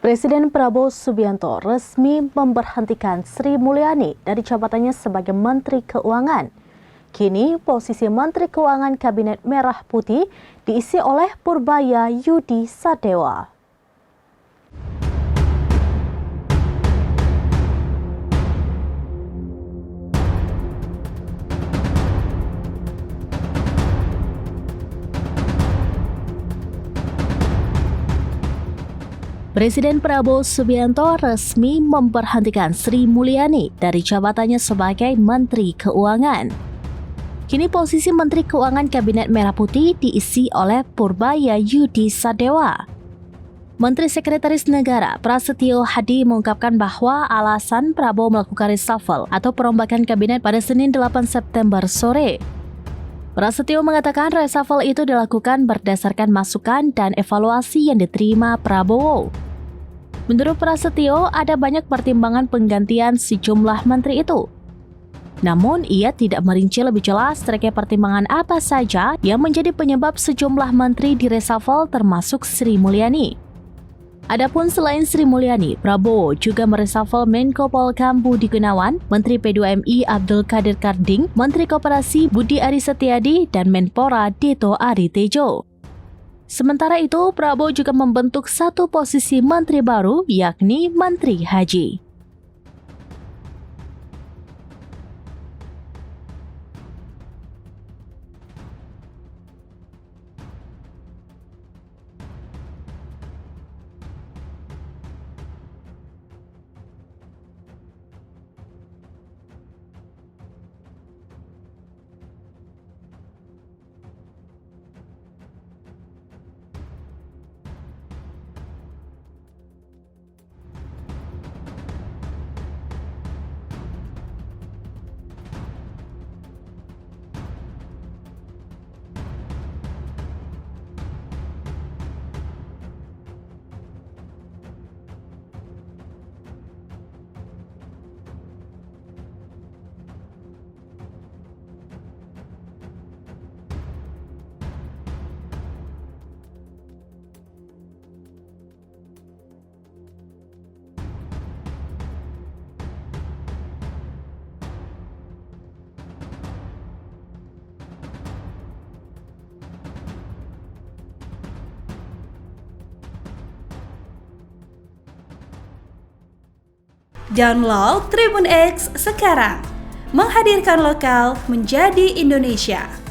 Presiden Prabowo Subianto resmi memberhentikan Sri Mulyani dari jabatannya sebagai Menteri Keuangan. Kini posisi Menteri Keuangan Kabinet Merah Putih diisi oleh Purbaya Yudi Sadewa. Presiden Prabowo Subianto resmi memberhentikan Sri Mulyani dari jabatannya sebagai Menteri Keuangan. Kini posisi Menteri Keuangan Kabinet Merah Putih diisi oleh Purbaya Yudi Sadewa. Menteri Sekretaris Negara Prasetyo Hadi mengungkapkan bahwa alasan Prabowo melakukan reshuffle atau perombakan kabinet pada Senin 8 September sore. Prasetyo mengatakan reshuffle itu dilakukan berdasarkan masukan dan evaluasi yang diterima Prabowo. Menurut Prasetyo, ada banyak pertimbangan penggantian sejumlah menteri itu. Namun, ia tidak merinci lebih jelas terkait pertimbangan apa saja yang menjadi penyebab sejumlah menteri di reshuffle termasuk Sri Mulyani. Adapun selain Sri Mulyani, Prabowo juga mereshuffle Menko Polhukam Budi Gunawan, Menteri P2MI Abdul Qadir Karding, Menteri Koperasi Budi Aris Setiadi, dan Menpora Dito Ari Tejo. Sementara itu, Prabowo juga membentuk satu posisi menteri baru, yakni Menteri Haji. Download Tribun X sekarang, menghadirkan lokal menjadi Indonesia.